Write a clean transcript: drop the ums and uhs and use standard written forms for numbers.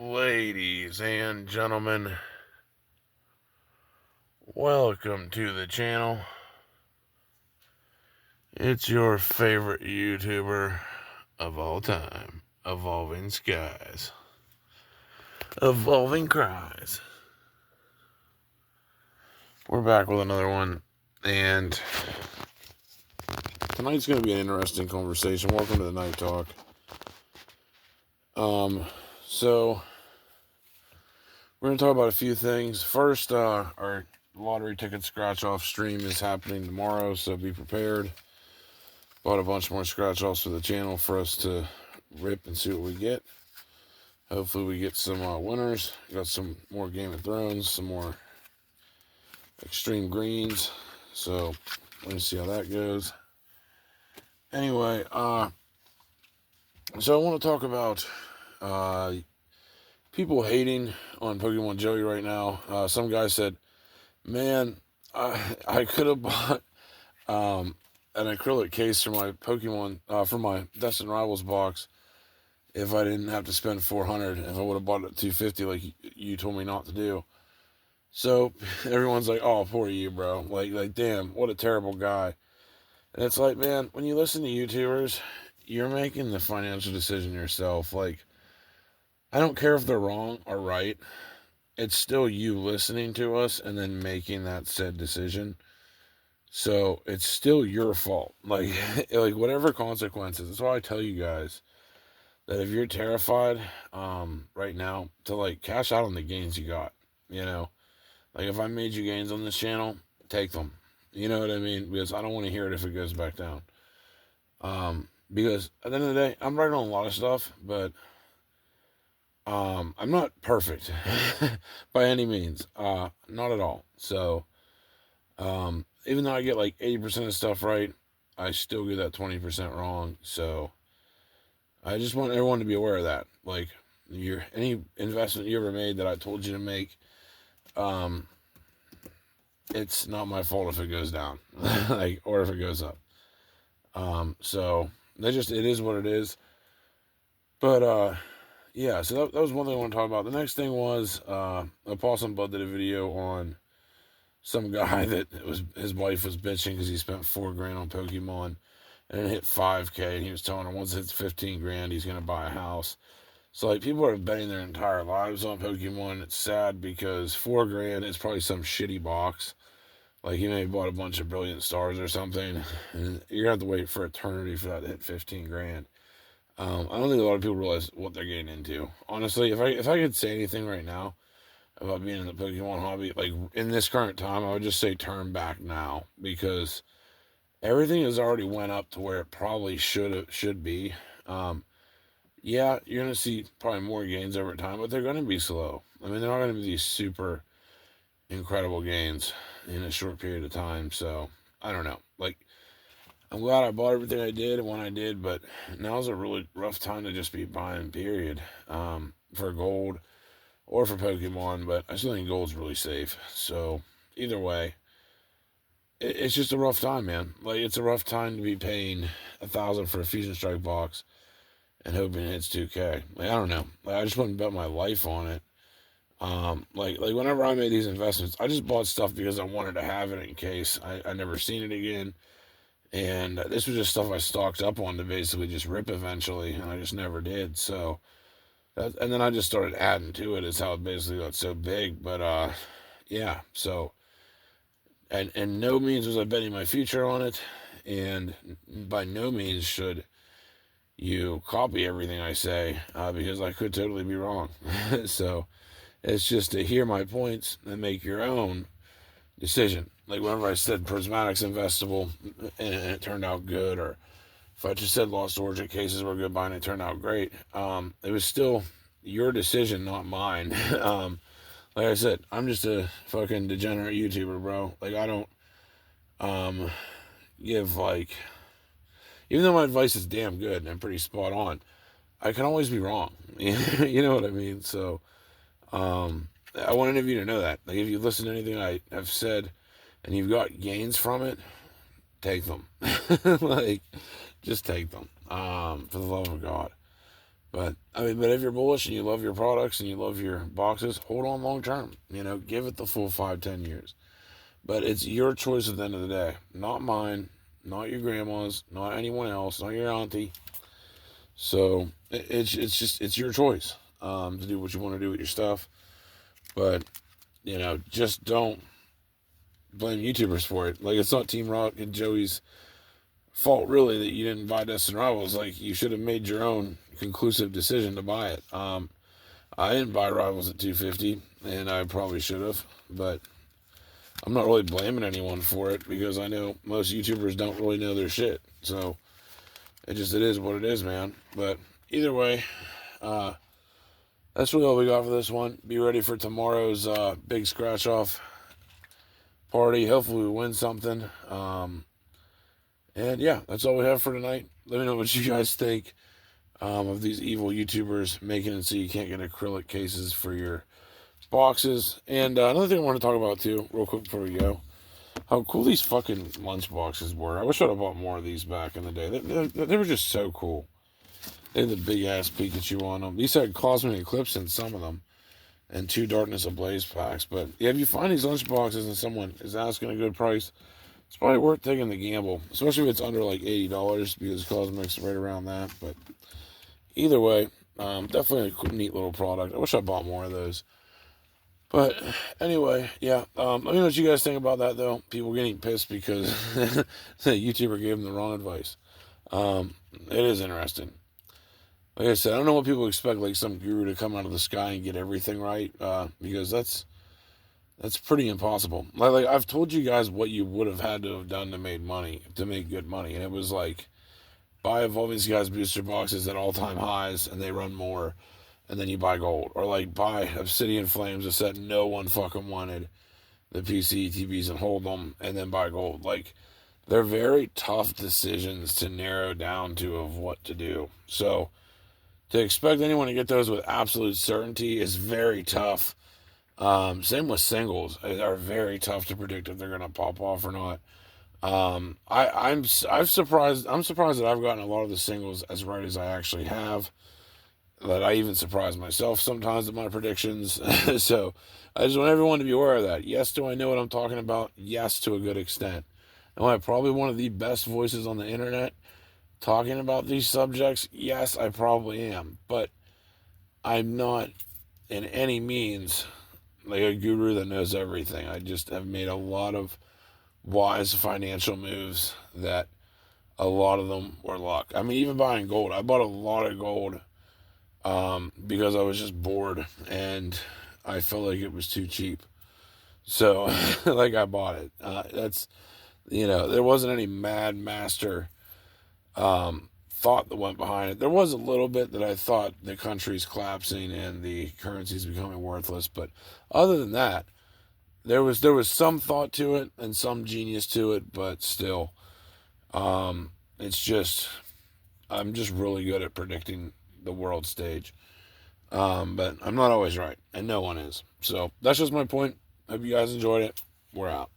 Ladies and gentlemen, welcome to the channel. It's your favorite YouTuber of all time, Evolving Skies, Evolving Cries. We're back with another one, and tonight's going to be an interesting conversation. Welcome to the Night Talk. So we're going to talk about a few things. First, our lottery ticket scratch-off stream is happening tomorrow, so be prepared. Bought a bunch more scratch-offs for the channel for us to rip and see what we get. Hopefully we get some winners. Got some more Game of Thrones, some more Extreme Greens. So, let me see how that goes. Anyway, so I want to talk about people hating on Pokemon Joey right now. Some guy said, man, I could have bought an acrylic case for my Pokemon, for my Destined Rivals box if I didn't have to spend $400, if I would have bought it at $250 like you told me not to do. So everyone's like, oh, poor you, bro. Like, damn, what a terrible guy. And it's like, man, when you listen to YouTubers, you're making the financial decision yourself. Like, I don't care if they're wrong or right. It's still you listening to us and then making that said decision. So it's still your fault. Like whatever consequences. That's why I tell you guys that if you're terrified right now, to like cash out on the gains you got. You know, like if I made you gains on this channel, take them. You know what I mean? Because I don't want to hear it if it goes back down. Because at the end of the day, I'm writing on a lot of stuff, but I'm not perfect by any means. Not at all. So even though I get like 80% of stuff right, I still get that 20% wrong. So I just want everyone to be aware of that. Like, any investment you ever made that I told you to make, it's not my fault if it goes down, like, or if it goes up. So it is what it is. But yeah. So that was one thing I want to talk about. The next thing was Possum Bud did a video on some guy that his wife was bitching because he spent $4,000 on Pokemon and it hit $5,000, and he was telling her once it hits $15,000 he's gonna buy a house. So like, people are betting their entire lives on Pokemon. It's sad because $4,000 is probably some shitty box. Like, he may have bought a bunch of Brilliant Stars or something, and you're gonna have to wait for eternity for that to hit $15,000. I don't think a lot of people realize what they're getting into. Honestly, if I could say anything right now about being in the Pokemon hobby, like in this current time, I would just say turn back now, because everything has already went up to where it probably should be. Yeah, you're gonna see probably more gains over time, but they're gonna be slow. I mean, they're not gonna be these super incredible gains in a short period of time. So I don't know. Like, I'm glad I bought everything I did when I did, but now's a really rough time to just be buying, period. For gold or for Pokemon, but I still think gold's really safe. So either way, it's just a rough time, man. Like, it's a rough time to be paying $1,000 for a Fusion Strike box and hoping it hits 2K. Like, I don't know. Like, I just wouldn't bet my life on it. Like whenever I made these investments, I just bought stuff because I wanted to have it in case I never seen it again. And this was just stuff I stocked up on to basically just rip eventually, and I just never did. So, and then I just started adding to it. Is how it basically got so big. But yeah. So, and no means was I betting my future on it, and by no means should you copy everything I say, because I could totally be wrong. So it's just to hear my points and make your own decision. Like, whenever I said Prismatics investable and it turned out good, or if I just said Lost Origin cases were good buying and it turned out great, it was still your decision, not mine. Like I said, I'm just a fucking degenerate YouTuber, bro. Like, I don't give, like, even though my advice is damn good and pretty spot on, I can always be wrong. You know what I mean? So I want any of you to know that. Like, if you listen to anything I have said and you've got gains from it, take them. Like, just take them. For the love of God. But I mean, but if you're bullish and you love your products and you love your boxes, hold on long term. Give it the full 5, 10 years. But it's your choice at the end of the day, not mine, not your grandma's, not anyone else, not your auntie. So it's your choice to do what you want to do with your stuff. But just don't blame YouTubers for it. Like, it's not Team Rock and Joey's fault really that you didn't buy Destin Rivals. Like, you should have made your own conclusive decision to buy it. I didn't buy Rivals at 250, and I probably should have, but I'm not really blaming anyone for it because I know most YouTubers don't really know their shit. So it is what it is, man. But either way, that's really all we got for this one. Be ready for tomorrow's big scratch off party. Hopefully we win something. And yeah, that's all we have for tonight. Let me know what you guys think of these evil YouTubers making it so you can't get acrylic cases for your boxes. And another thing I want to talk about too, real quick before we go, how cool these fucking lunch boxes were. I wish I'd have bought more of these back in the day. They were just so cool. They had the big ass Pikachu on them. These had Cosmic Eclipse in some of them, and 2 Darkness Ablaze packs. But yeah, if you find these lunch boxes and someone is asking a good price, it's probably worth taking the gamble, especially if it's under like $80 because Cosmic's right around that. But either way, definitely a neat little product. I wish I bought more of those. But anyway, yeah. Let me know what you guys think about that, though. People getting pissed because the YouTuber gave them the wrong advice. It is interesting. Like I said, I don't know what people expect, like some guru to come out of the sky and get everything right, because that's pretty impossible. Like I've told you guys what you would have had to have done to make good money, and it was like buy Evolving Skies booster boxes at all-time highs, and they run more, and then you buy gold, or like buy Obsidian Flames, a set no one fucking wanted, the PCTBs, and hold them, and then buy gold. Like, they're very tough decisions to narrow down to of what to do. So to expect anyone to get those with absolute certainty is very tough. Same with singles; they are very tough to predict if they're gonna pop off or not. I'm surprised. I'm surprised that I've gotten a lot of the singles as right as I actually have. That I even surprise myself sometimes with my predictions. So I just want everyone to be aware of that. Yes, do I know what I'm talking about? Yes, to a good extent. Am I probably one of the best voices on the internet talking about these subjects? Yes, I probably am. But I'm not in any means like a guru that knows everything. I just have made a lot of wise financial moves that a lot of them were luck. I mean, even buying gold. I bought a lot of gold because I was just bored and I felt like it was too cheap. So, like, I bought it. There wasn't any mad master thought that went behind it. There was a little bit that I thought the country's collapsing and the currency's becoming worthless, but other than that, there was some thought to it and some genius to it, but still, it's just I'm just really good at predicting the world stage. But I'm not always right, and no one is. So that's just my point. Hope you guys enjoyed it. We're out.